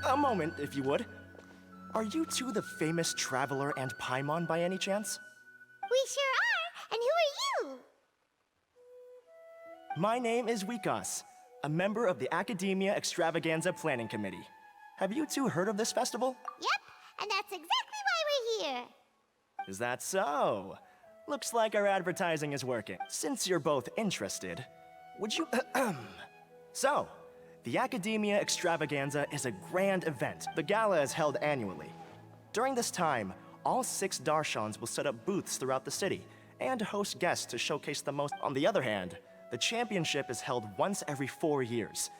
A moment, if you would. Are you two the famous Traveler and Paimon by any chance? We sure are, and who are you? My name is Wikas, a member of the Academia Extravaganza Planning Committee. Have you two heard of this festival? Yep, and that's exactly why we're here. Is that so? Looks like our advertising is working. Since you're both interested, would you... So, the Academia Extravaganza is a grand event. The gala is held annually. During this time, all 6 Darshans will set up booths throughout the city and host guests to showcase the most. On the other hand, the championship is held once every 4 years.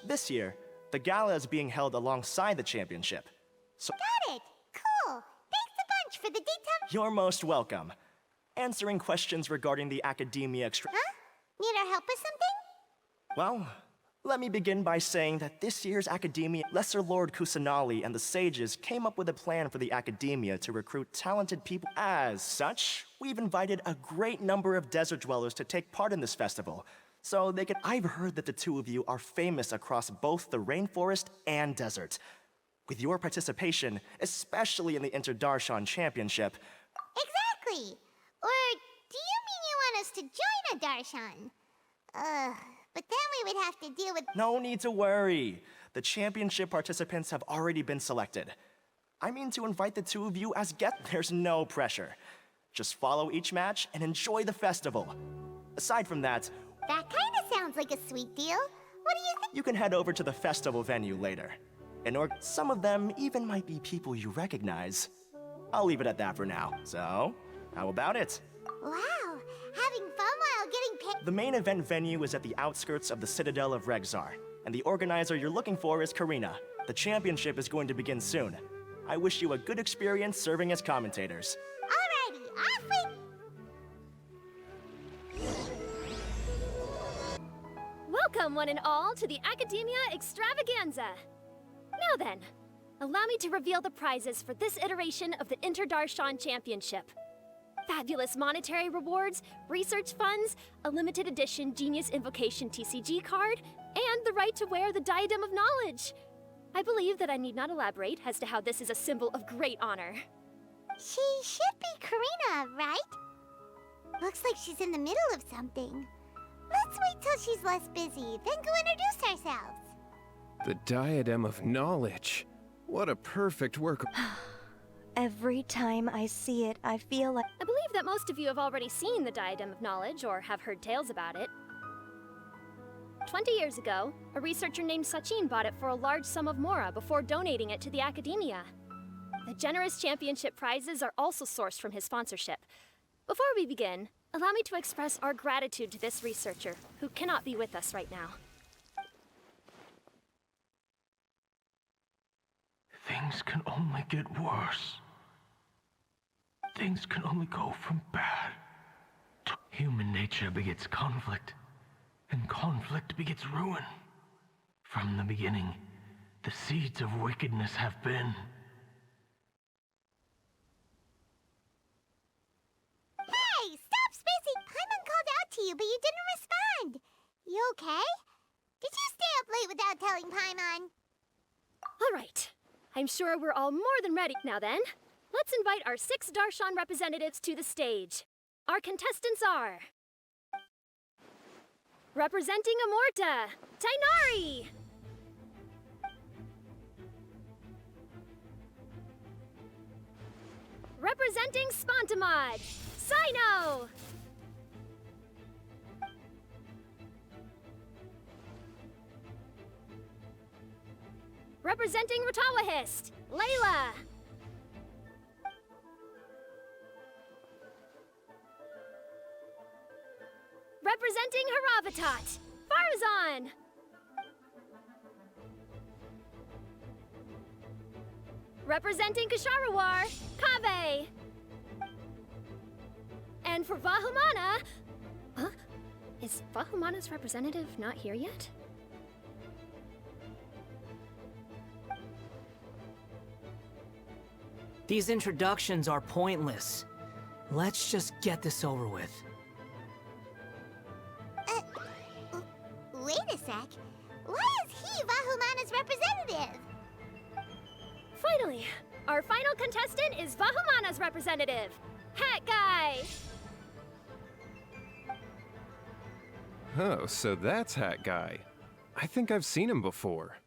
This year, the gala is being held alongside the championship. So Got it! Cool! Thanks a bunch for the detail. you're most welcome. Answering questions regarding the Academia Huh? Need our help with something? Well, let me begin by saying that this year's Academia, Lesser Lord Kusanali and the Sages came up with a plan for the Academia to recruit talented people. As such, we've invited a great number of desert dwellers to take part in this festival, so they can... I've heard that the two of you are famous across both the rainforest and desert. With your participation, especially in the Inter-Darshan Championship... Exactly! Or do you mean you want us to join a Darshan? But then we would have to deal with... No need to worry. The championship participants have already been selected. I mean to invite the two of you as guests. There's no pressure. Just follow each match and enjoy the festival. Aside from that, That kinda sounds like a sweet deal. What do you think? you can head over to the festival venue later. Some of them even might be people you recognize. I'll leave it at that for now. So, how about it? Wow, having fun while getting paid. The main event venue is at the outskirts of the Citadel of Regzar, and the organizer you're looking for is Karina. The championship is going to begin soon. I wish you a good experience serving as commentators. Alrighty, off we... Welcome, one and all, to the Academia Extravaganza. Now then, allow me to reveal the prizes for this iteration of the Inter-Darshan Championship. Fabulous monetary rewards, research funds, a limited edition Genius Invocation TCG card, and the right to wear the Diadem of Knowledge. I believe that I need not elaborate as to how this is a symbol of great honor. She should be Karina, right? Looks like she's in the middle of something. Let's wait till she's less busy, then go introduce ourselves. The Diadem of Knowledge. What a perfect work. Every time I see it, I feel like... I believe that most of you have already seen the Diadem of Knowledge or have heard tales about it. 20 years ago, a researcher named Sachin bought it for a large sum of mora before donating it to the Academia. The generous championship prizes are also sourced from his sponsorship. Before we begin, allow me to express our gratitude to this researcher, who cannot be with us right now. Things can only get worse. Things can only go from bad to... Human nature begets conflict, and conflict begets ruin. From the beginning, the seeds of wickedness have been. Hey, stop spacing! Paimon called out to you, but you didn't respond. You okay? Did you stay up late without telling Paimon? All right. I'm sure we're all more than ready. Now then, let's invite our 6 Darshan representatives to the stage. Our contestants are... Representing Amorta, Tainari! Representing Spontamod, Sino! Representing Ratawahist, Layla! Representing Haravatat, Farazan! Representing Kasharawar, Kaveh! And for Vahumana... Huh? Is Vahumana's representative not here yet? These introductions are pointless. Let's just get this over with. Wait a sec. Why is he Vahumana's representative? Finally, our final contestant is Vahumana's representative, Hat Guy. Oh, so that's Hat Guy. I think I've seen him before.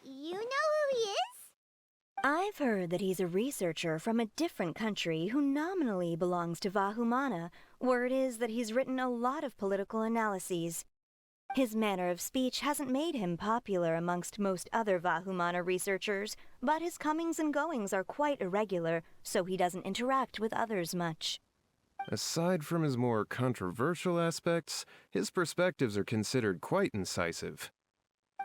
You know who he is? I've heard that he's a researcher from a different country who nominally belongs to Vahumana. Word is that he's written a lot of political analyses. His manner of speech hasn't made him popular amongst most other Vahumana researchers, but his comings and goings are quite irregular, so he doesn't interact with others much. Aside from his more controversial aspects, his perspectives are considered quite incisive.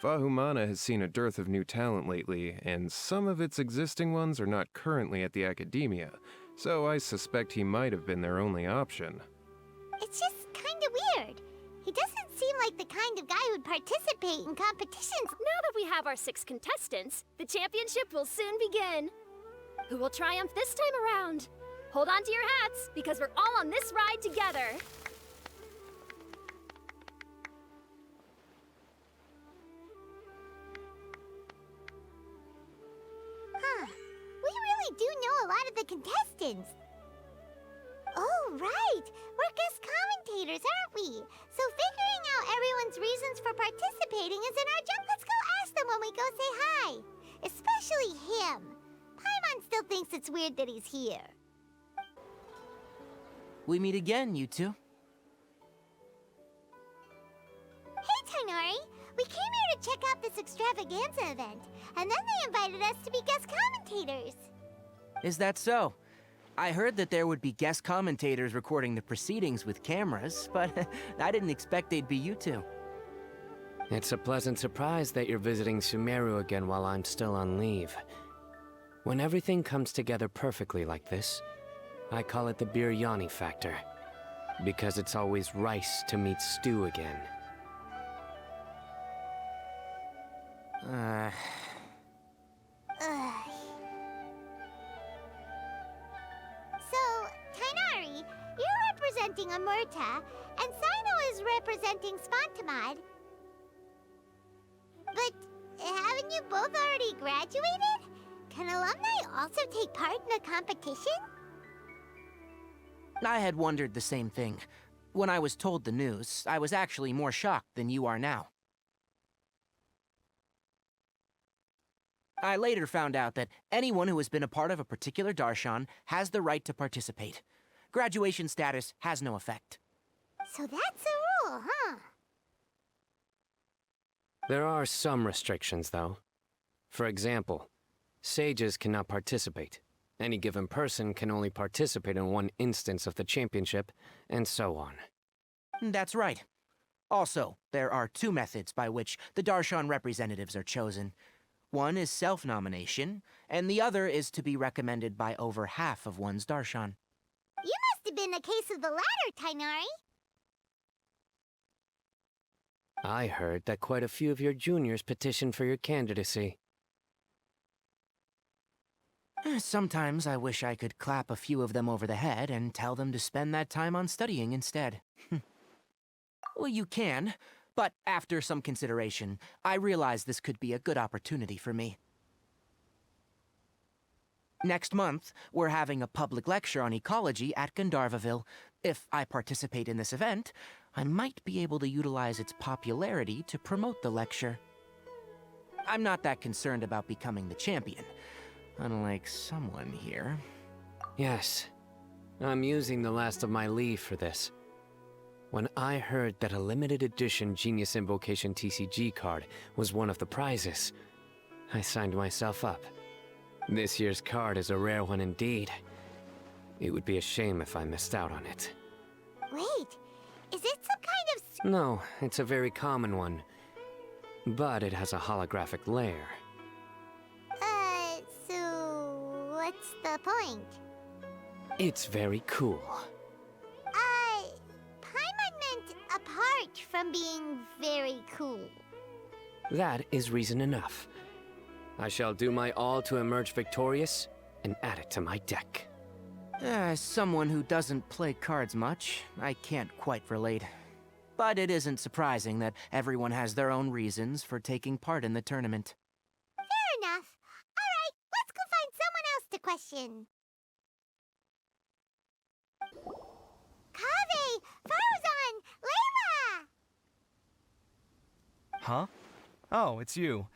Vahumana has seen a dearth of new talent lately, and some of its existing ones are not currently at the academia, so I suspect he might have been their only option. It's just kinda weird. He doesn't seem like the kind of guy who'd participate in competitions. Now that we have our 6 contestants, the championship will soon begin. Who will triumph this time around? Hold on to your hats, because we're all on this ride together. Huh. We really do know a lot of the contestants. Oh, right. We're guest commentators, aren't we? So figuring out everyone's reasons for participating is in our job. Let's go ask them when we go say hi. Especially him. Paimon still thinks it's weird that he's here. We meet again, you two. Hey, Tainari. We came here to check out this extravaganza event, and then they invited us to be guest commentators. Is that so? I heard that there would be guest commentators recording the proceedings with cameras, but I didn't expect they'd be you two. It's a pleasant surprise that you're visiting Sumeru again while I'm still on leave. When everything comes together perfectly like this, I call it the biryani factor. Because it's always rice to meet stew again. Ugh. So, Tainari, you're representing Amurta, and Sino is representing Spontamod. But haven't you both already graduated? Can alumni also take part in a competition? I had wondered the same thing. When I was told the news, I was actually more shocked than you are now. I later found out that anyone who has been a part of a particular darshan has the right to participate. Graduation status has no effect. So that's a rule, huh? There are some restrictions, though. For example, sages cannot participate. Any given person can only participate in one instance of the championship, and so on. That's right. Also, there are 2 methods by which the darshan representatives are chosen. One is self-nomination, and the other is to be recommended by over half of one's darshan. You must have been a case of the latter, Tainari. I heard that quite a few of your juniors petitioned for your candidacy. Sometimes I wish I could clap a few of them over the head and tell them to spend that time on studying instead. Well, you can, but after some consideration, I realized this could be a good opportunity for me. Next month, we're having a public lecture on ecology at Gandharvaville. If I participate in this event, I might be able to utilize its popularity to promote the lecture. I'm not that concerned about becoming the champion, unlike someone here. Yes, I'm using the last of my leave for this. When I heard that a limited edition Genius Invocation TCG card was one of the prizes, I signed myself up. This year's card is a rare one indeed. It would be a shame if I missed out on it. Wait, is it some kind of... No, it's a very common one. But it has a holographic layer. So... what's the point? It's very cool. Paimon meant apart from being very cool. That is reason enough. I shall do my all to emerge victorious and add it to my deck. As someone who doesn't play cards much, I can't quite relate. But it isn't surprising that everyone has their own reasons for taking part in the tournament. Fair enough. question. Kaveh, Farzan, Layla! Huh? Oh, it's you.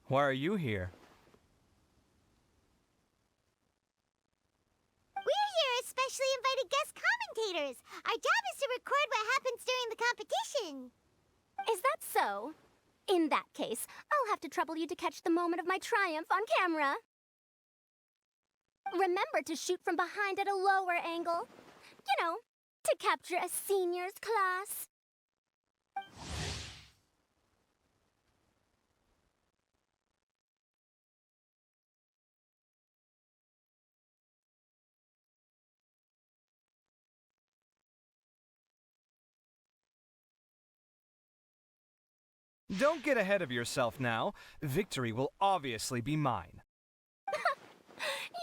Why are you here? We're here as specially invited guest commentators. Our job is to record what happens during the competition. Is that so? In that case, I'll have to trouble you to catch the moment of my triumph on camera. Remember to shoot from behind at a lower angle. You know, to capture a senior's class. Don't get ahead of yourself now. Victory will obviously be mine.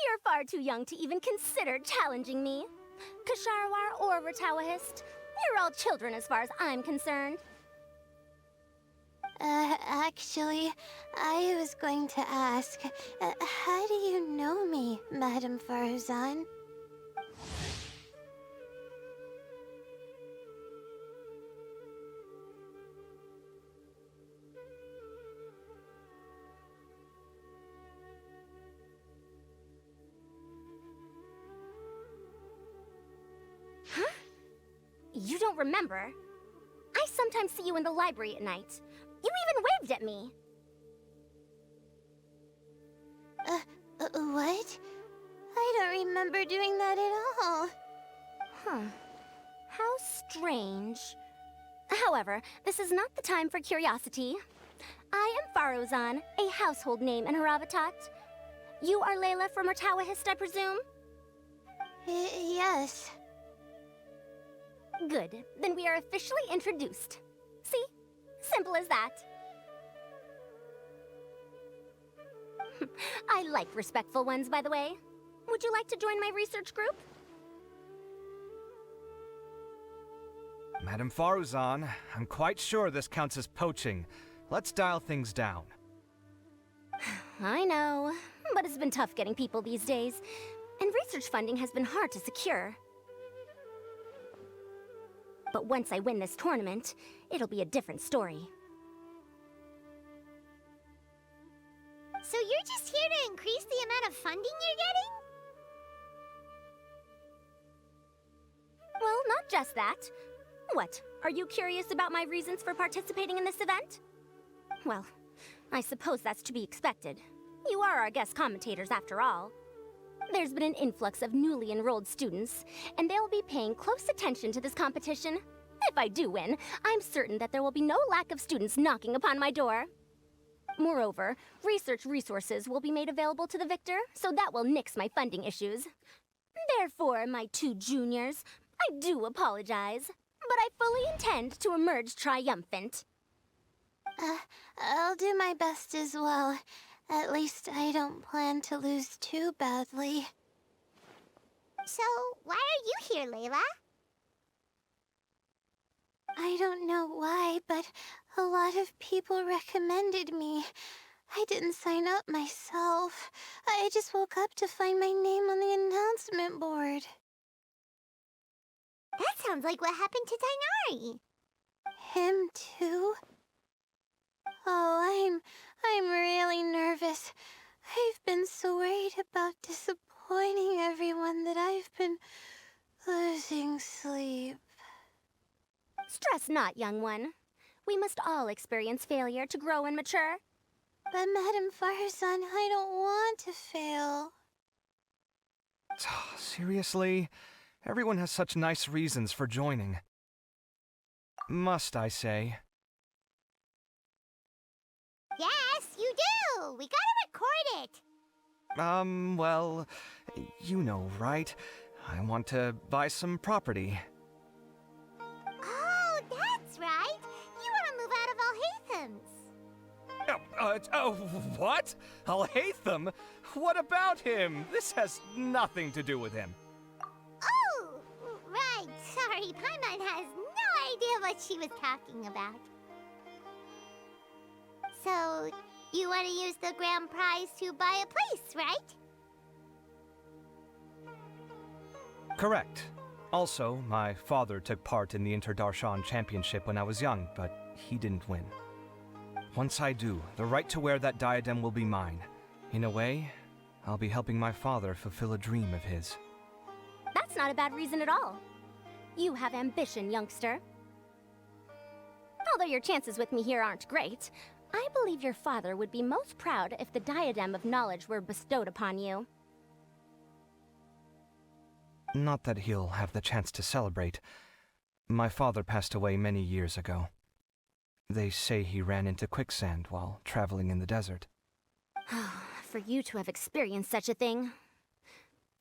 You're far too young to even consider challenging me. Kasharwar or Ratawahist, you're all children as far as I'm concerned. Actually, I was going to ask, how do you know me, Madam Farzan? You don't remember? I sometimes see you in the library at night. You even waved at me. What? I don't remember doing that at all. Huh. How strange. However, this is not the time for curiosity. I am Farozan, a household name in Haravatat. You are Layla from Ratawahist, I presume? Yes. Good. Then we are officially introduced. See? Simple as that. I like respectful ones, by the way. Would you like to join my research group? Madam Faruzan, I'm quite sure this counts as poaching. Let's dial things down. I know, but it's been tough getting people these days, and research funding has been hard to secure. But once I win this tournament, it'll be a different story. So you're just here to increase the amount of funding you're getting? Well, not just that. What, are you curious about my reasons for participating in this event? Well, I suppose that's to be expected. You are our guest commentators after all. There's been an influx of newly enrolled students, and they'll be paying close attention to this competition. If I do win, I'm certain that there will be no lack of students knocking upon my door. Moreover, research resources will be made available to the victor, so that will nix my funding issues. Therefore, my two juniors, I do apologize, but I fully intend to emerge triumphant. I'll do my best as well. At least I don't plan to lose too badly. So, why are you here, Layla? I don't know why, but a lot of people recommended me. I didn't sign up myself. I just woke up to find my name on the announcement board. That sounds like what happened to Tainari. Him too? Oh, I'm really nervous. I've been so worried about disappointing everyone that I've been losing sleep. Stress not, young one. We must all experience failure to grow and mature. But Madam Farzan, I don't want to fail. Seriously? Everyone has such nice reasons for joining. Must I say? Yes, you do! We gotta record it! Well, you know, right? I want to buy some property. Oh, that's right! You want to move out of Alhatham's. What? Al-Haytham? What about him? This has nothing to do with him. Oh, right. Sorry, Paimon has no idea what she was talking about. So, you want to use the grand prize to buy a place, right? Correct. Also, my father took part in the Inter-Darshan Championship when I was young, but he didn't win. Once I do, the right to wear that diadem will be mine. In a way, I'll be helping my father fulfill a dream of his. That's not a bad reason at all. You have ambition, youngster. Although your chances with me here aren't great, I believe your father would be most proud if the diadem of knowledge were bestowed upon you. Not that he'll have the chance to celebrate. My father passed away many years ago. They say he ran into quicksand while traveling in the desert. For you to have experienced such a thing,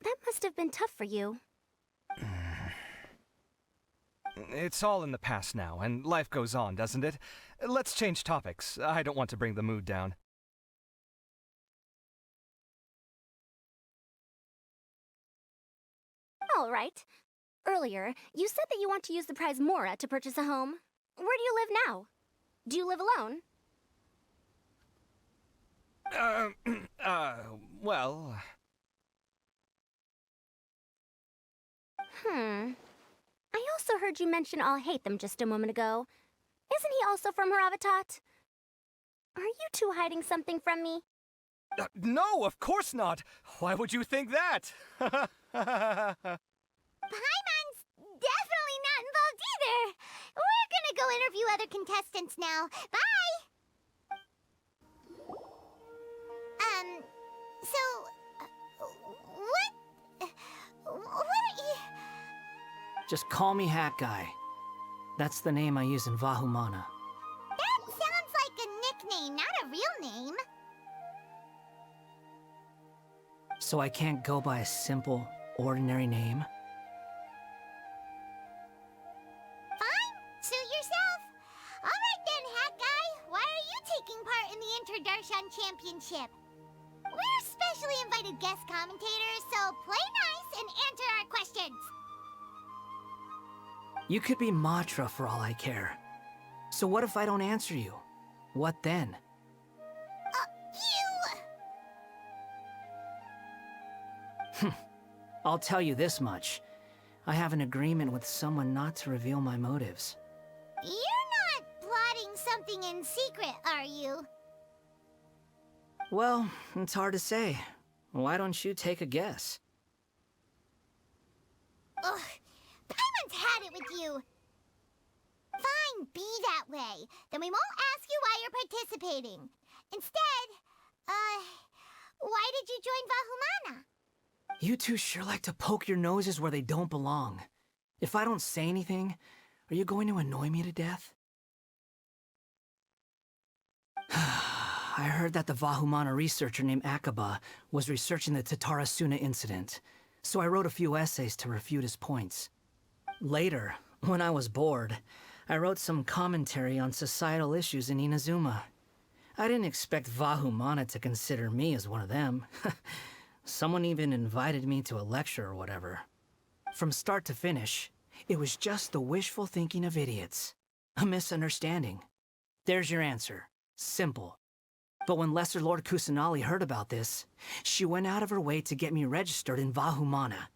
that must have been tough for you. It's all in the past now, and life goes on, doesn't it? Let's change topics. I don't want to bring the mood down. All right. Earlier, you said that you want to use the prize Mora to purchase a home. Where do you live now? Do you live alone? Well... I also heard you mention I'll hate them just a moment ago. Isn't he also from Haravatat? Are you two hiding something from me? No, of course not! Why would you think that? Paimon's definitely not involved either. We're gonna go interview other contestants now. Bye! What are you... Just call me Hat Guy. That's the name I use in Vahumana. That sounds like a nickname, not a real name. So I can't go by a simple, ordinary name? Fine, suit yourself. Alright then, Hat Guy. Why are you taking part in the Inter-Darshan Championship? We're specially invited guest commentators, so play nice and answer our questions. You could be Matra for all I care. So what if I don't answer you? What then? I'll tell you this much. I have an agreement with someone not to reveal my motives. You're not plotting something in secret, are you? Well, it's hard to say. Why don't you take a guess? Ugh, Paimon's had it with you. Fine, be that way. Then we won't ask you why you're participating. Instead, why did you join Vahumana? You two sure like to poke your noses where they don't belong. If I don't say anything, are you going to annoy me to death? I heard that the Vahumana researcher named Akaba was researching the Tatarasuna incident, so I wrote a few essays to refute his points. Later, when I was bored, I wrote some commentary on societal issues in Inazuma. I didn't expect Vahumana to consider me as one of them. Someone even invited me to a lecture or whatever. From start to finish, it was just the wishful thinking of idiots. A misunderstanding. There's your answer. Simple. But when Lesser Lord Kusanali heard about this, she went out of her way to get me registered in Vahumana.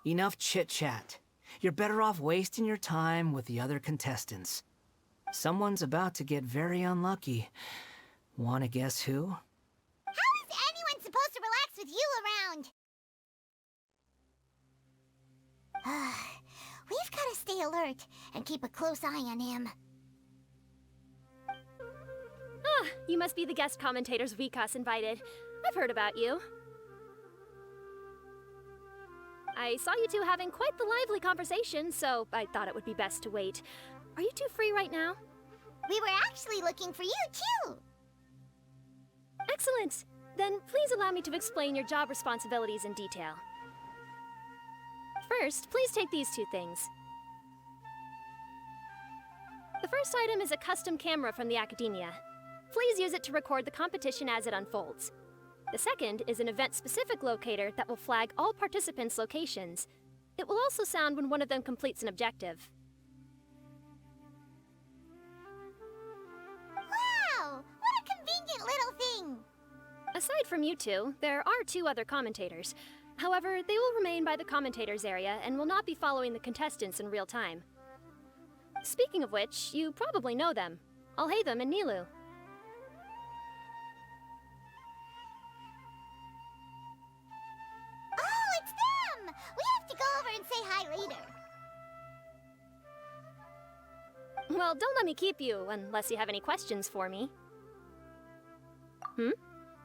Enough chit-chat. You're better off wasting your time with the other contestants. Someone's about to get very unlucky. Wanna guess who? How is anyone supposed to relax with you around? We've got to stay alert and keep a close eye on him. Ah, you must be the guest commentators Vikas invited. I've heard about you. I saw you two having quite the lively conversation, so I thought it would be best to wait. Are you two free right now? We were actually looking for you, too. Excellent. Then please allow me to explain your job responsibilities in detail. First, please take these two things. The first item is a custom camera from the Academia. Please use it to record the competition as it unfolds. The second is an event-specific locator that will flag all participants' locations. It will also sound when one of them completes an objective. Wow! What a convenient little thing! Aside from you two, there are two other commentators. However, they will remain by the commentators area and will not be following the contestants in real time. Speaking of which, you probably know them. Alhaitham and Nilu. Oh, it's them! We have to go over and say hi later. Well, don't let me keep you, unless you have any questions for me. Hmm?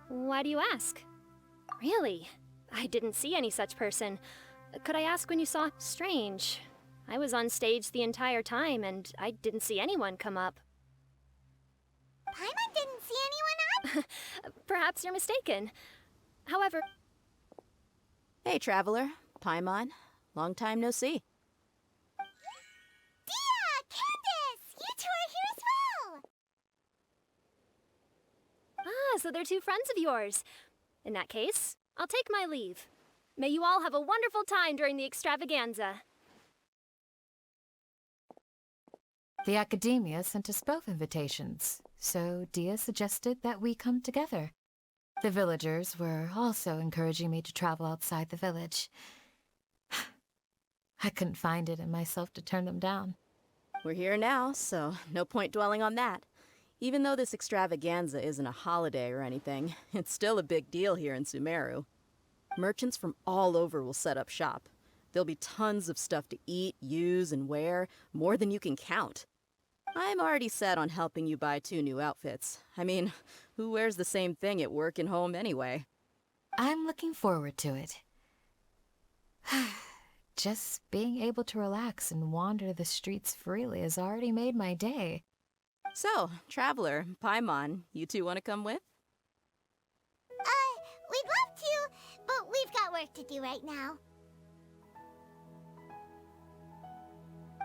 Why do you ask? Really? I didn't see any such person. Could I ask when you saw? Strange. I was on stage the entire time, and I didn't see anyone come up. Paimon didn't see anyone up? Perhaps you're mistaken. However... Hey, Traveler. Paimon. Long time no see. Dia! Candace! You two are here as well! Ah, so they're two friends of yours. In that case, I'll take my leave. May you all have a wonderful time during the extravaganza. The Academia sent us both invitations, so Dia suggested that we come together. The villagers were also encouraging me to travel outside the village. I couldn't find it in myself to turn them down. We're here now, so no point dwelling on that. Even though this extravaganza isn't a holiday or anything, it's still a big deal here in Sumeru. Merchants from all over will set up shop. There'll be tons of stuff to eat, use, and wear, more than you can count. I'm already set on helping you buy 2 new outfits. I mean, who wears the same thing at work and home anyway? I'm looking forward to it. Just being able to relax and wander the streets freely has already made my day. So, Traveler, Paimon, you two want to come with? We'd love to, but we've got work to do right now.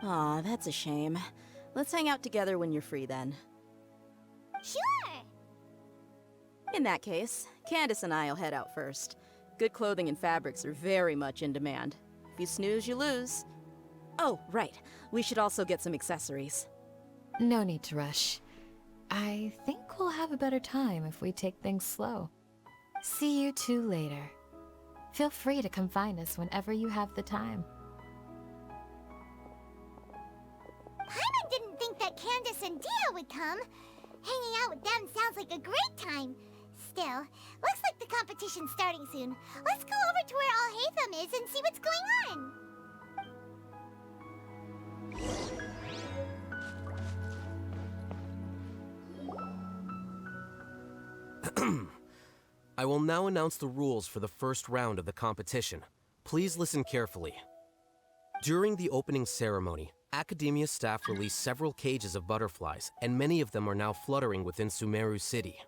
Aw, that's a shame. Let's hang out together when you're free then. Sure! In that case, Candace and I'll head out first. Good clothing and fabrics are very much in demand. If you snooze, you lose. Oh, right. We should also get some accessories. No need to rush. I think we'll have a better time if we take things slow. See you two later. Feel free to come find us whenever you have the time. Paimon didn't think that Candace and Dia would come. Hanging out with them sounds like a great time. Still, looks like the competition's starting soon. Let's go over to where Alhaitham is and see what's going on. I will now announce the rules for the first round of the competition. Please listen carefully. During the opening ceremony, Academia staff released several cages of butterflies, and many of them are now fluttering within Sumeru City.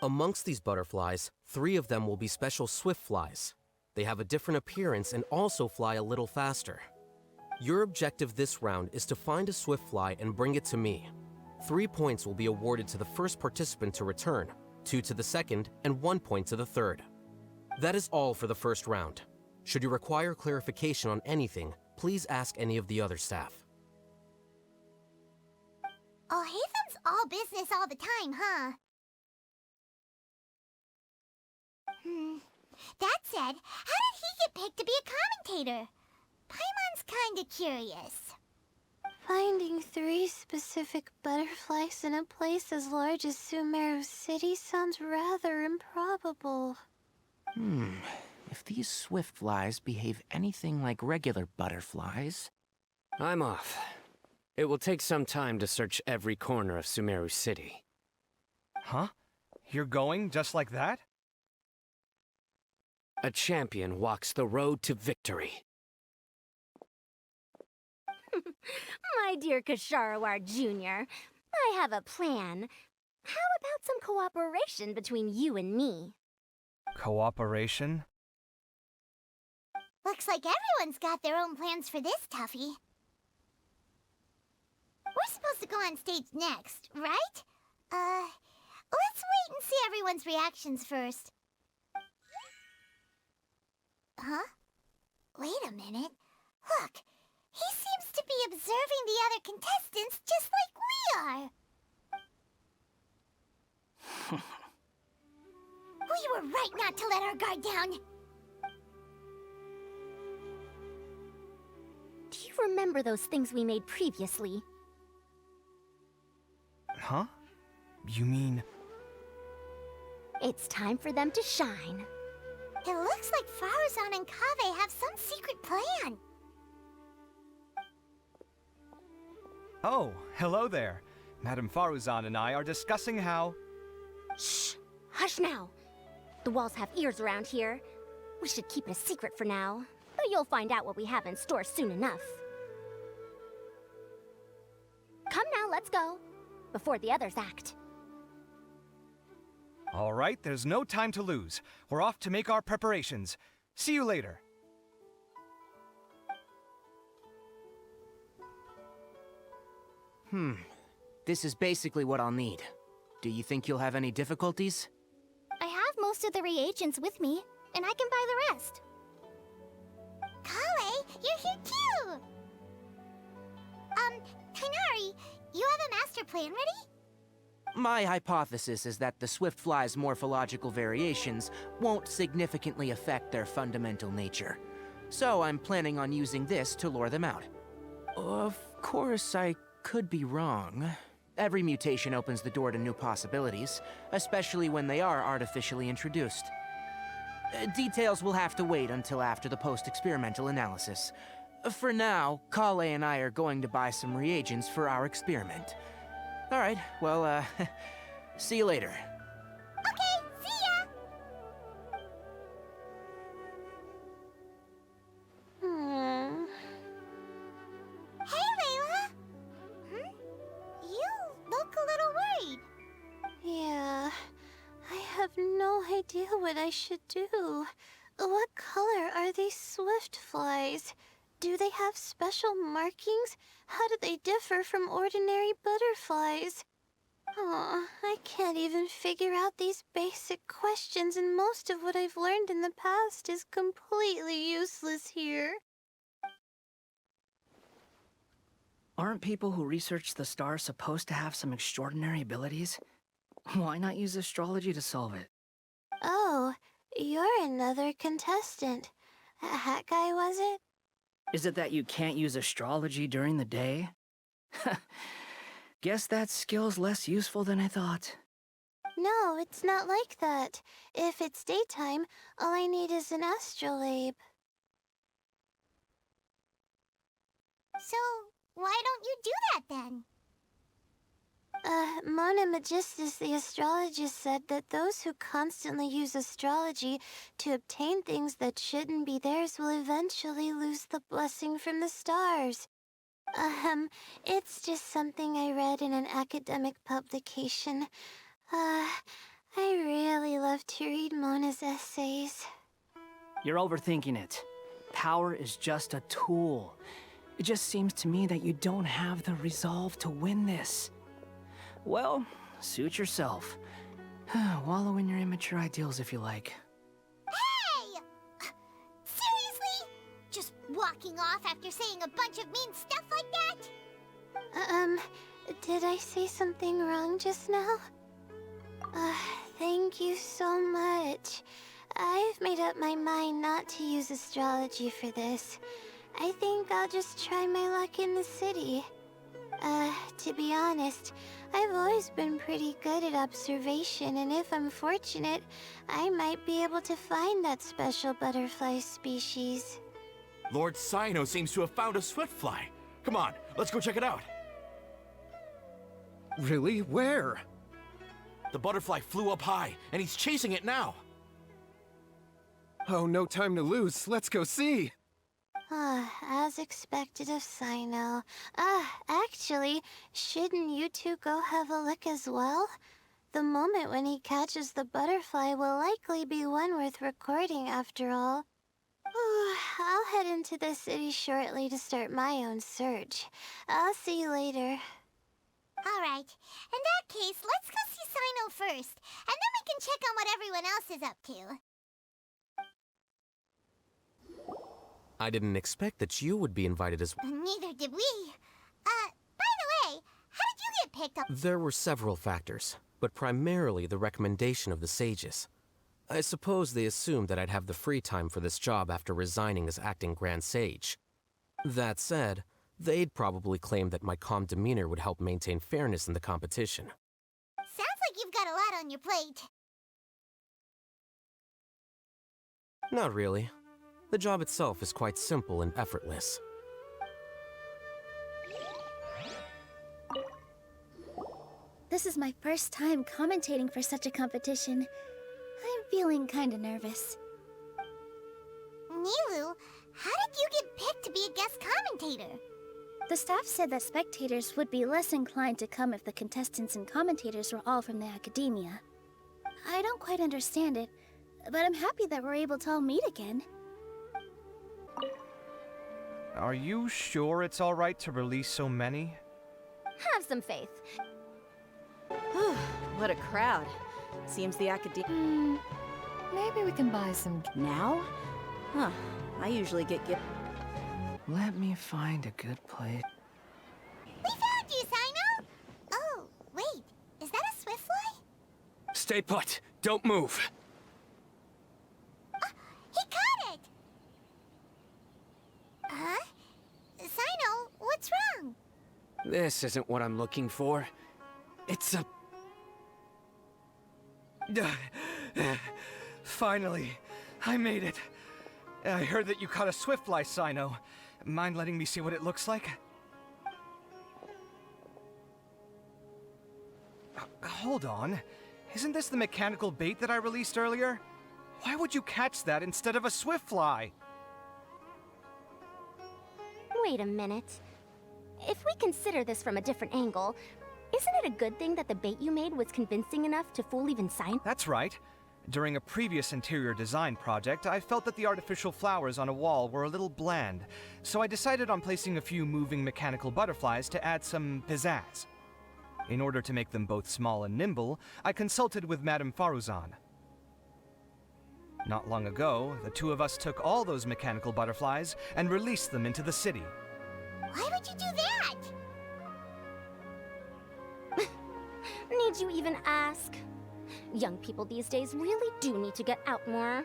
Amongst these butterflies, 3 of them will be special swift flies. They have a different appearance and also fly a little faster. Your objective this round is to find a swift fly and bring it to me. 3 points will be awarded to the first participant to return, 2 to the second, and 1 point to the third. That is all for the first round. Should you require clarification on anything, please ask any of the other staff. Alhaitham's all business all the time, huh? That said, how did he get picked to be a commentator? Paimon's kinda curious. Finding 3 specific butterflies in a place as large as Sumeru City sounds rather improbable. If these swift flies behave anything like regular butterflies... I'm off. It will take some time to search every corner of Sumeru City. Huh? You're going just like that? A champion walks the road to victory. My dear Kasharawar Jr., I have a plan. How about some cooperation between you and me? Cooperation? Looks like everyone's got their own plans for this, Tuffy. We're supposed to go on stage next, right? Let's wait and see everyone's reactions first. Huh? Wait a minute. Look, he seems to be observing the other contestants just like we are. We were right not to let our guard down. you remember those things we made previously? Huh? You mean... It's time for them to shine. It looks like Faruzan and Kaveh have some secret plan. Oh, hello there. Madame Faruzan and I are discussing how... Shh! Hush now! The walls have ears around here. We should keep it a secret for now, but you'll find out what we have in store soon enough. Come now, let's go, before the others act. All right, there's no time to lose. We're off to make our preparations. See you later. This is basically what I'll need. Do you think you'll have any difficulties? I have most of the reagents with me, and I can buy the rest. Kale, you're here too! Tainari, you have a master plan ready? My hypothesis is that the Swiftfly's morphological variations won't significantly affect their fundamental nature. So I'm planning on using this to lure them out. Of course, I could be wrong. Every mutation opens the door to new possibilities, especially when they are artificially introduced. Details will have to wait until after the post-experimental analysis. For now, Kale and I are going to buy some reagents for our experiment. All right, well, see you later. Okay, see ya! Hey, Layla! You look a little worried. Yeah, I have no idea what I should do. What color are these swift flies? Do they have special markings? How do they differ from ordinary butterflies? Oh, I can't even figure out these basic questions, and most of what I've learned in the past is completely useless here. Aren't people who research the stars supposed to have some extraordinary abilities? Why not use astrology to solve it? Oh, you're another contestant. A hat guy, was it? Is it that you can't use astrology during the day? Guess that skill's less useful than I thought. No, it's not like that. If it's daytime, all I need is an astrolabe. So, why don't you do that then? Mona Magistus, the astrologist, said that those who constantly use astrology to obtain things that shouldn't be theirs will eventually lose the blessing from the stars. It's just something I read in an academic publication. I really love to read Mona's essays. You're overthinking it. Power is just a tool. It just seems to me that you don't have the resolve to win this. Well, suit yourself. Wallow in your immature ideals if you like. Hey! Seriously? Just walking off after saying a bunch of mean stuff like that? Did I say something wrong just now? Thank you so much. I've made up my mind not to use astrology for this. I think I'll just try my luck in the city. To be honest, I've always been pretty good at observation, and if I'm fortunate, I might be able to find that special butterfly species. Lord Cyno seems to have found a swiftfly. Come on, let's go check it out. Really? Where? The butterfly flew up high, and he's chasing it now. Oh, no time to lose. Let's go see. As expected of Cyno. Actually, shouldn't you two go have a look as well? The moment when he catches the butterfly will likely be one worth recording after all. I'll head into the city shortly to start my own search. I'll see you later. Alright, in that case, let's go see Cyno first, and then we can check on what everyone else is up to. I didn't expect that you would be invited as well. Neither did we. By the way, how did you get picked up? There were several factors, but primarily the recommendation of the sages. I suppose they assumed that I'd have the free time for this job after resigning as acting Grand Sage. That said, they'd probably claim that my calm demeanor would help maintain fairness in the competition. Sounds like you've got a lot on your plate. Not really. The job itself is quite simple and effortless. This is my first time commentating for such a competition. I'm feeling kinda nervous. Nilu, how did you get picked to be a guest commentator? The staff said that spectators would be less inclined to come if the contestants and commentators were all from the academia. I don't quite understand it, but I'm happy that we're able to all meet again. Are you sure it's alright to release so many? Have some faith. What a crowd. Seems the academia... Maybe we can buy some... Now? Huh. I usually get Let me find a good place. We found you, Sino! Oh, wait. Is that a swift fly? Stay put. Don't move. He caught it! Huh? Sino, what's wrong? This isn't what I'm looking for. It's a... Finally, I made it. I heard that you caught a swiftfly, Sino. Mind letting me see what it looks like? Hold on. Isn't this the mechanical bait that I released earlier? Why would you catch that instead of a swiftfly? Wait a minute. If we consider this from a different angle, isn't it a good thing that the bait you made was convincing enough to fool even Sino? That's right. During a previous interior design project, I felt that the artificial flowers on a wall were a little bland, so I decided on placing a few moving mechanical butterflies to add some pizzazz. In order to make them both small and nimble, I consulted with Madame Faruzan. Not long ago, the two of us took all those mechanical butterflies and released them into the city. Why would you do that? Need you even ask? Young people these days really do need to get out more.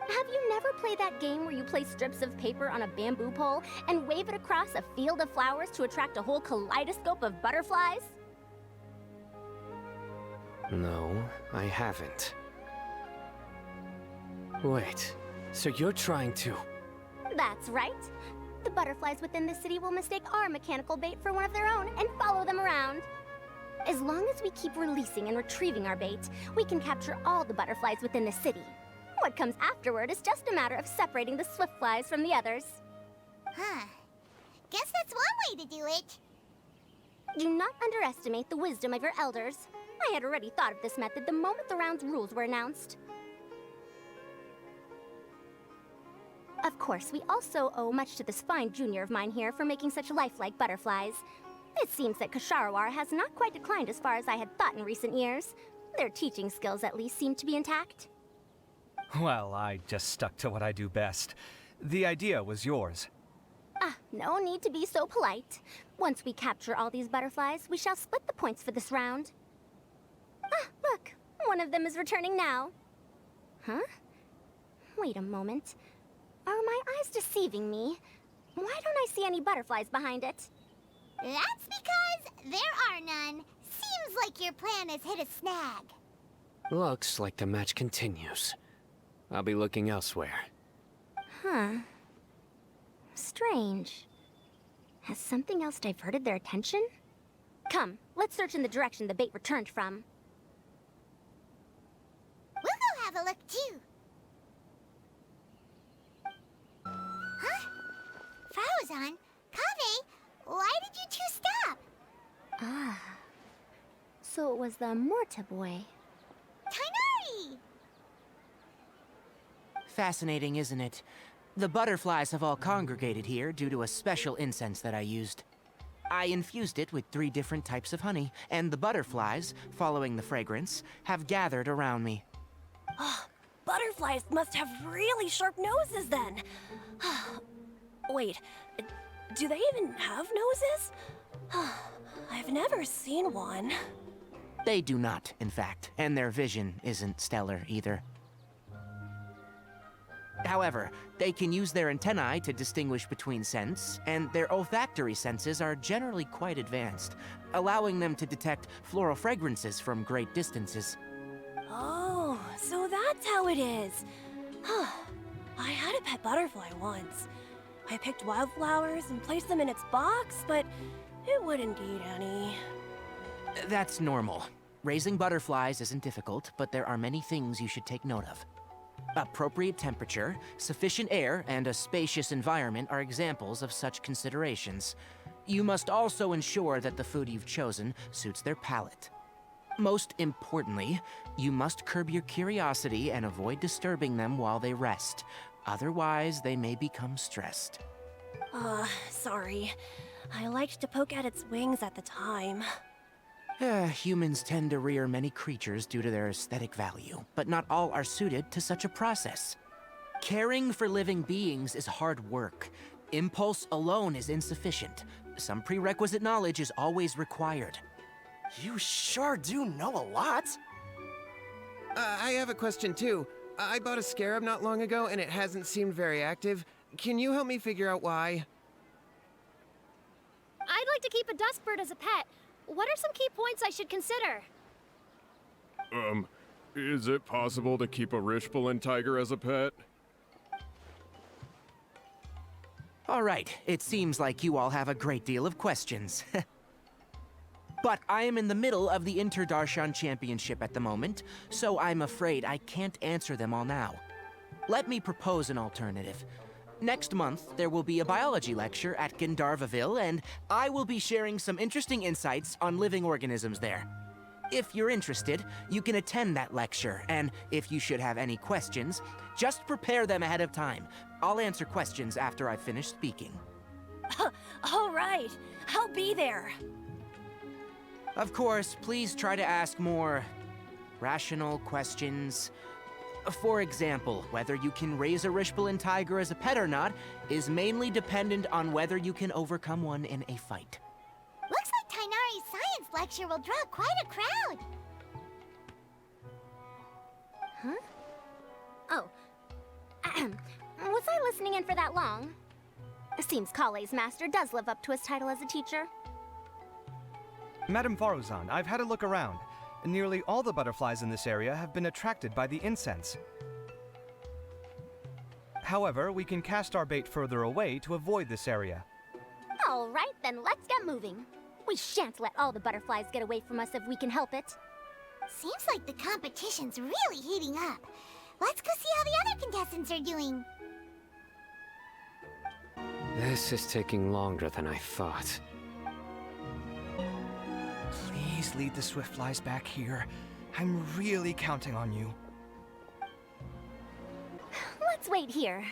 Have you never played that game where you place strips of paper on a bamboo pole and wave it across a field of flowers to attract a whole kaleidoscope of butterflies? No, I haven't. Wait, so you're trying to... That's right. The butterflies within the city will mistake our mechanical bait for one of their own and follow them around. As long as we keep releasing and retrieving our bait, we can capture all the butterflies within the city. What comes afterward is just a matter of separating the swift flies from the others. Huh. Guess that's one way to do it. Do not underestimate the wisdom of your elders. I had already thought of this method the moment the round's rules were announced. Of course, we also owe much to this fine junior of mine here for making such lifelike butterflies. It seems that Kasharawar has not quite declined as far as I had thought in recent years. Their teaching skills at least seem to be intact. Well, I just stuck to what I do best. The idea was yours. No need to be so polite. Once we capture all these butterflies, we shall split the points for this round. Look, one of them is returning now. Huh? Wait a moment. Are my eyes deceiving me? Why don't I see any butterflies behind it? That's because there are none. Seems like your plan has hit a snag. Looks like the match continues. I'll be looking elsewhere. Huh. Strange. Has something else diverted their attention? Come, let's search in the direction the bait returned from. We'll go have a look too. Huh? Faruzan? Kaveh? Why did you two stop? So it was the Morta boy. Tainari! Fascinating, isn't it? The butterflies have all congregated here due to a special incense that I used. I infused it with 3 different types of honey, and the butterflies, following the fragrance, have gathered around me. Butterflies must have really sharp noses then. Wait, do they even have noses? I've never seen one. They do not, in fact, and their vision isn't stellar either. However, they can use their antennae to distinguish between scents, and their olfactory senses are generally quite advanced, allowing them to detect floral fragrances from great distances. Oh, so that's how it is. I had a pet butterfly once. I picked wildflowers and placed them in its box, but it wouldn't eat any. That's normal. Raising butterflies isn't difficult, but there are many things you should take note of. Appropriate temperature, sufficient air, and a spacious environment are examples of such considerations. You must also ensure that the food you've chosen suits their palate. Most importantly, you must curb your curiosity and avoid disturbing them while they rest. Otherwise, they may become stressed. Sorry. I liked to poke at its wings at the time. Humans tend to rear many creatures due to their aesthetic value, but not all are suited to such a process. Caring for living beings is hard work. Impulse alone is insufficient. Some prerequisite knowledge is always required. You sure do know a lot. I have a question too. I bought a scarab not long ago and it hasn't seemed very active. Can you help me figure out why? I'd like to keep a dustbird as a pet. What are some key points I should consider? Is it possible to keep a Rishbalin tiger as a pet? All right, it seems like you all have a great deal of questions. But I am in the middle of the Inter-Darshan Championship at the moment, so I'm afraid I can't answer them all now. Let me propose an alternative. Next month, there will be a biology lecture at Gandharvaville, and I will be sharing some interesting insights on living organisms there. If you're interested, you can attend that lecture, and if you should have any questions, just prepare them ahead of time. I'll answer questions after I've finished speaking. All right, I'll be there. Of course, please try to ask more rational questions. For example, whether you can raise a Rishbalin tiger as a pet or not is mainly dependent on whether you can overcome one in a fight. Looks like Tainari's science lecture will draw quite a crowd. Huh? Oh. Was I listening in for that long? Seems Kale's master does live up to his title as a teacher. Madame Faruzan, I've had a look around. Nearly all the butterflies in this area have been attracted by the incense. However, we can cast our bait further away to avoid this area. All right, then let's get moving. We shan't let all the butterflies get away from us if we can help it. Seems like the competition's really heating up. Let's go see how the other contestants are doing. This is taking longer than I thought. Please lead the Swiftflies back here. I'm really counting on you. Let's wait here.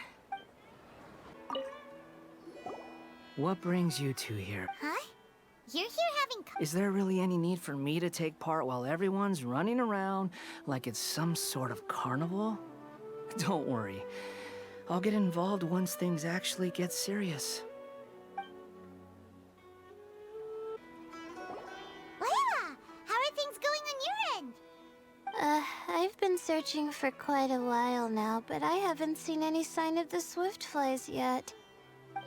What brings you two here? Huh? You're here having... Is there really any need for me to take part while everyone's running around like it's some sort of carnival? Don't worry. I'll get involved once things actually get serious. Layla, how are things going on your end? I've been searching for quite a while now, but I haven't seen any sign of the Swiftflies yet.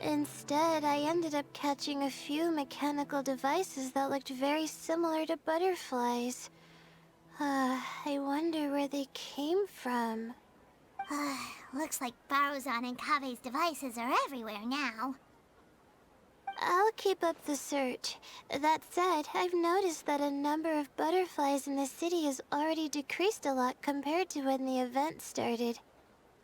Instead, I ended up catching a few mechanical devices that looked very similar to butterflies. I wonder where they came from. Looks like Faruzan and Kave's devices are everywhere now. I'll keep up the search. That said, I've noticed that a number of butterflies in the city has already decreased a lot compared to when the event started.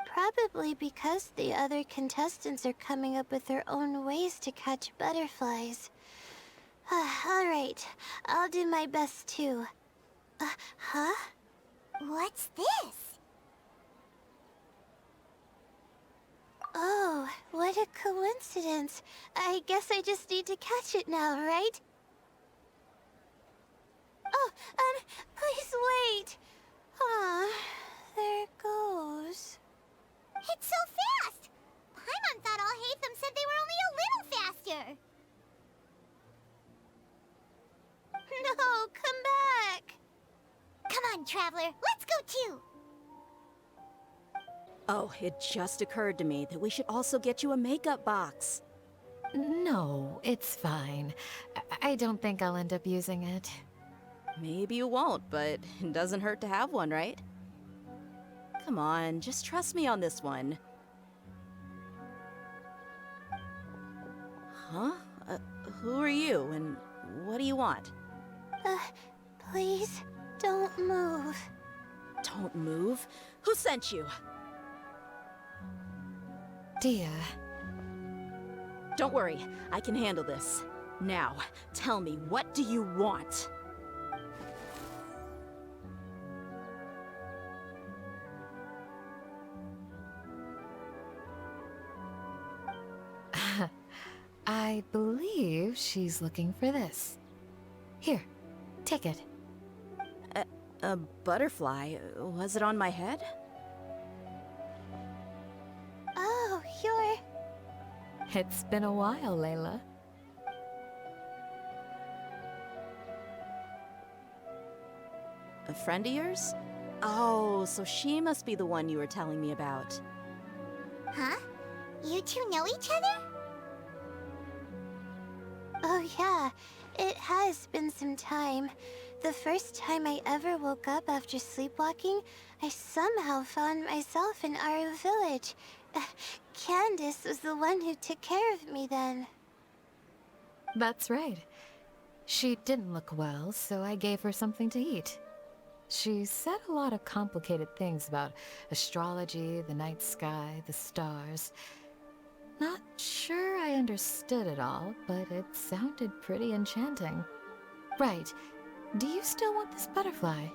Probably because the other contestants are coming up with their own ways to catch butterflies. Alright, I'll do my best too. Huh? What's this? Oh, what a coincidence. I guess I just need to catch it now, right? Oh, please wait. There it goes. It's so fast! Paimon thought all Hatham said they were only a little faster. No, come back! Come on, Traveler, let's go too! Oh, it just occurred to me that we should also get you a makeup box. No, it's fine. I don't think I'll end up using it. Maybe you won't, but it doesn't hurt to have one, right? Come on, just trust me on this one. Huh? Who are you, and what do you want? Please, don't move. Don't move? Who sent you? Dear. Don't worry, I can handle this. Now, tell me, what do you want? I believe she's looking for this. Here, take it. A butterfly? Was it on my head? Oh, you're... It's been a while, Layla. A friend of yours? Oh, so she must be the one you were telling me about. Huh? You two know each other? Oh yeah, it has been some time. The first time I ever woke up after sleepwalking, I somehow found myself in our village. Candace was the one who took care of me then. That's right. She didn't look well, so I gave her something to eat. She said a lot of complicated things about astrology, the night sky, the stars. Not sure I understood it all, but it sounded pretty enchanting. Right. Do you still want this butterfly?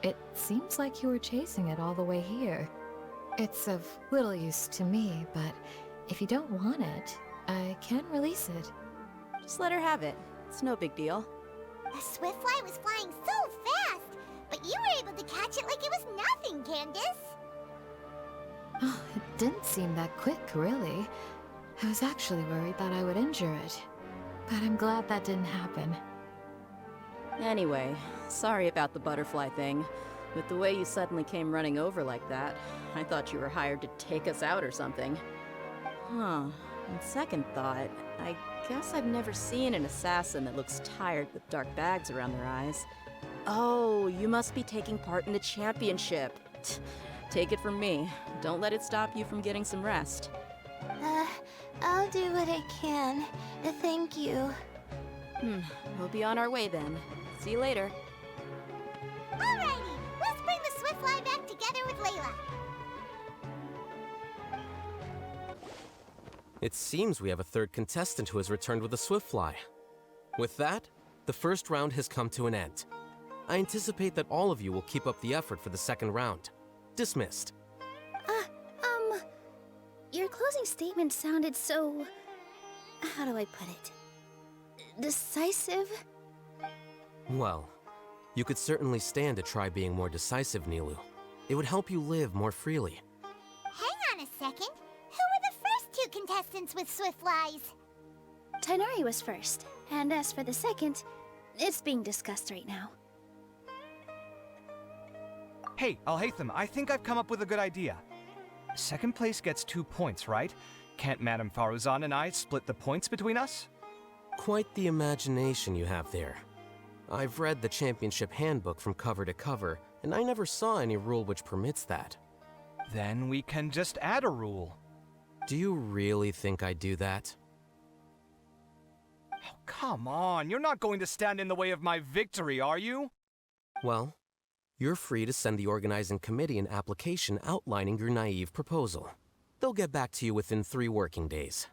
It seems like you were chasing it all the way here. It's of little use to me, but if you don't want it, I can release it. Just let her have it. It's no big deal. The swiftfly was flying so fast, but you were able to catch it like it was nothing, Candace. Oh, it didn't seem that quick, really. I was actually worried that I would injure it, but I'm glad that didn't happen. Anyway, sorry about the butterfly thing. With the way you suddenly came running over like that, I thought you were hired to take us out or something. Huh. On second thought, I guess I've never seen an assassin that looks tired with dark bags around their eyes. Oh, you must be taking part in the championship. Take it from me. Don't let it stop you from getting some rest. I'll do what I can. Thank you. We'll be on our way then. See you later. Alrighty, let's bring the swiftfly back together with Layla. It seems we have a third contestant who has returned with a swiftfly. With that, the first round has come to an end. I anticipate that all of you will keep up the effort for the second round. Dismissed. Your closing statement sounded so... how do I put it? Decisive? Well, you could certainly stand to try being more decisive, Nilu. It would help you live more freely. Hang on a second. Who were the first two contestants with swiftflies? Tainari was first, and as for the second, it's being discussed right now. Hey, Alhaitham, I think I've come up with a good idea. Second place gets 2 points, right? Can't Madame Faruzan and I split the points between us? Quite the imagination you have there. I've read the championship handbook from cover to cover, and I never saw any rule which permits that. Then we can just add a rule. Do you really think I'd do that? Oh, come on, you're not going to stand in the way of my victory, are you? Well, you're free to send the organizing committee an application outlining your naive proposal. They'll get back to you within 3 working days.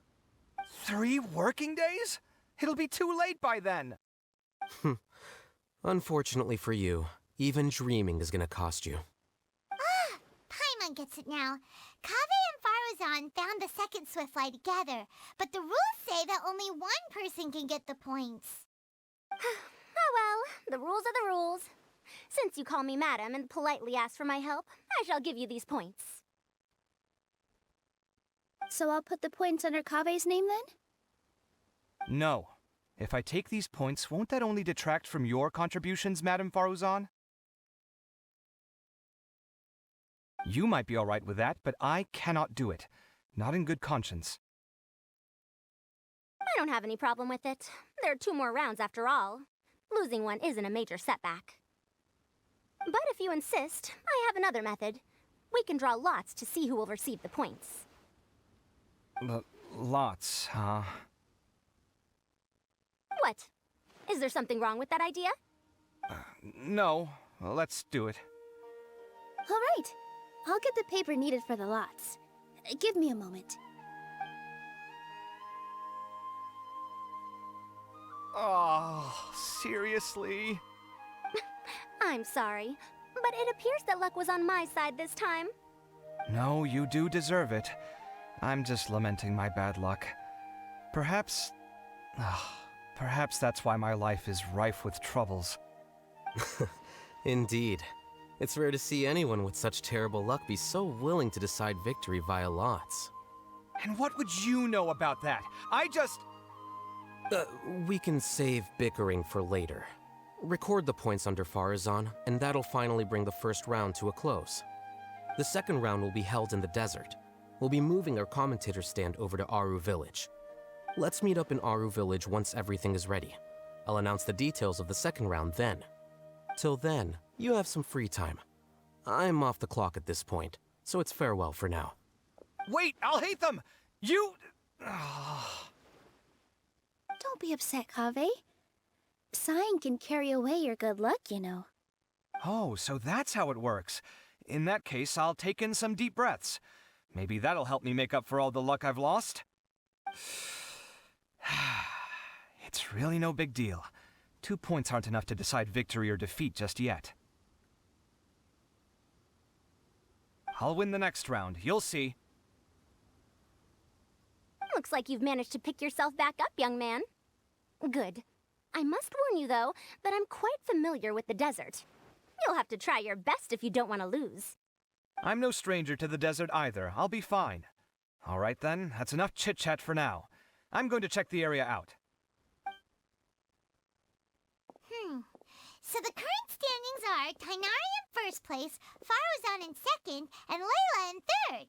3 working days? It'll be too late by then. Unfortunately for you, even dreaming is gonna cost you. Paimon gets it now. Kaveh and Faruzan found the second swiftfly together, but the rules say that only one person can get the points. Oh well, the rules are the rules. Since you call me madam and politely ask for my help, I shall give you these points. So I'll put the points under Kave's name then? No. If I take these points, won't that only detract from your contributions, Madame Faruzan? You might be alright with that, but I cannot do it. Not in good conscience. I don't have any problem with it. There are 2 more rounds after all. Losing one isn't a major setback. But if you insist, I have another method. We can draw lots to see who will receive the points. Lots, huh? What? Is there something wrong with that idea? No. Well, let's do it. All right. I'll get the paper needed for the lots. Give me a moment. Oh, seriously? I'm sorry, but it appears that luck was on my side this time. No, you do deserve it. I'm just lamenting my bad luck. Perhaps that's why my life is rife with troubles. Indeed. It's rare to see anyone with such terrible luck be so willing to decide victory via lots. And what would you know about that? We can save bickering for later. Record the points under Farazan, and that'll finally bring the first round to a close. The second round will be held in the desert. We'll be moving our commentator stand over to Aru Village. Let's meet up in Aru Village once everything is ready. I'll announce the details of the second round then. Till then, you have some free time. I'm off the clock at this point, so it's farewell for now. Wait, I'll hate them! You... Don't be upset, Kaveh. Sighing can carry away your good luck, you know. Oh, so that's how it works. In that case, I'll take in some deep breaths. Maybe that'll help me make up for all the luck I've lost. It's really no big deal. 2 points aren't enough to decide victory or defeat just yet. I'll win the next round, you'll see. Looks like you've managed to pick yourself back up, young man. Good. I must warn you, though, that I'm quite familiar with the desert. You'll have to try your best if you don't want to lose. I'm no stranger to the desert either. I'll be fine. All right then, that's enough chit-chat for now. I'm going to check the area out. So the current standings are Tainari in first place, Farazan in second, and Layla in third.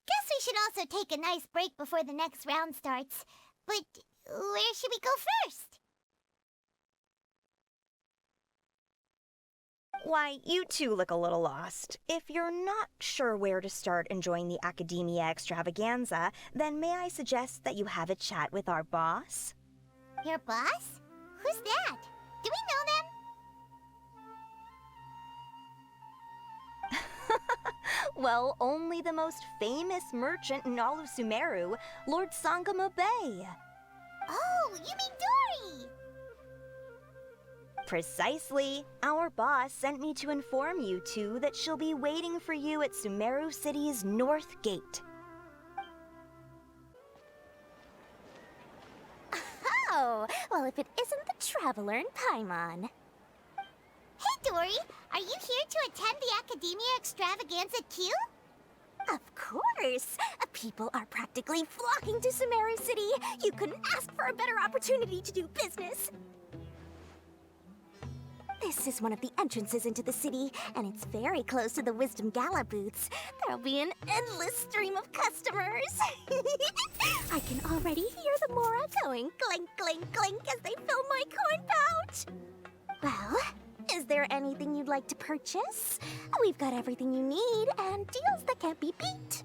Guess we should also take a nice break before the next round starts. But where should we go first? Why, you two look a little lost. If you're not sure where to start enjoying the Academia extravaganza, then may I suggest that you have a chat with our boss? Your boss? Who's that? Do we know them? Well, only the most famous merchant in all of Sumeru, Lord Sangamo Bay. Oh, you mean Dory! Precisely. Our boss sent me to inform you two that she'll be waiting for you at Sumeru City's North Gate. Oh, well, if it isn't the Traveler in Paimon. Hey, Dory! Are you here to attend the Academia extravaganza too? Of course! People are practically flocking to Sumeru City. You couldn't ask for a better opportunity to do business. This is one of the entrances into the city, and it's very close to the Wisdom Gala booths. There'll be an endless stream of customers. I can already hear the Mora going clink, clink, clink as they fill my coin pouch. Well, is there anything you'd like to purchase? We've got everything you need and deals that can't be beat.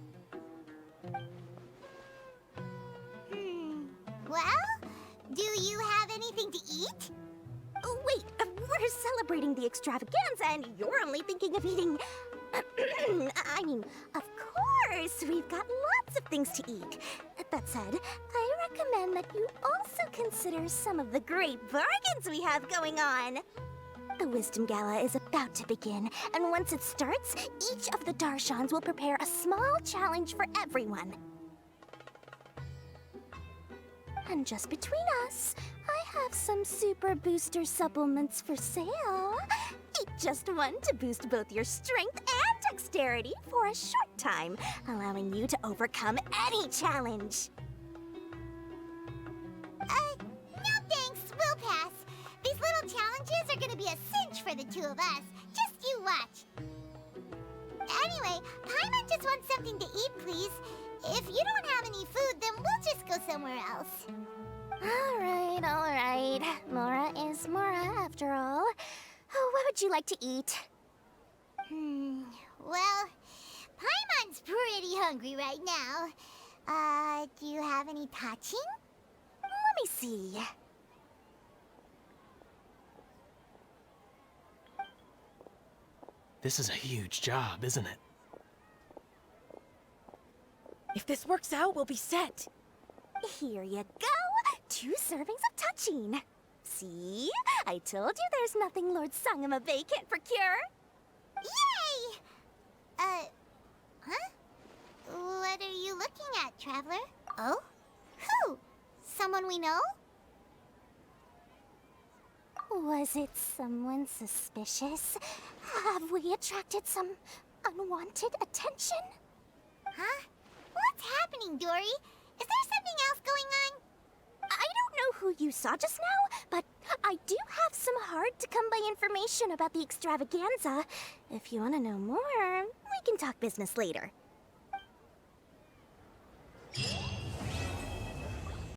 Well, do you have anything to eat? Oh, wait, we're celebrating the extravaganza and you're only thinking of eating... I mean, of course, we've got lots of things to eat. That said, I recommend that you also consider some of the great bargains we have going on. The Wisdom Gala is about to begin, and once it starts, each of the Darshans will prepare a small challenge for everyone. And just between us, I have some super booster supplements for sale. Eat just one to boost both your strength and dexterity for a short time, allowing you to overcome any challenge. No thanks, we'll pass. These little challenges are gonna be a cinch for the two of us. Just you watch. Anyway, Paimon just wants something to eat, please. If you don't have any food, then we'll just go somewhere else. Alright. Mora is Mora, after all. Oh, what would you like to eat? Well, Paimon's pretty hungry right now. Do you have any touching? Let me see. This is a huge job, isn't it? If this works out, we'll be set. Here you go. 2 servings of touching. See? I told you there's nothing Lord Sangamabe can't procure. Yay! Huh? What are you looking at, Traveler? Oh? Who? Someone we know? Was it someone suspicious? Have we attracted some unwanted attention? Huh? What's happening, Dory? Is there something else going on? I don't know who you saw just now, but I do have some hard-to-come-by information about the extravaganza. If you want to know more, we can talk business later.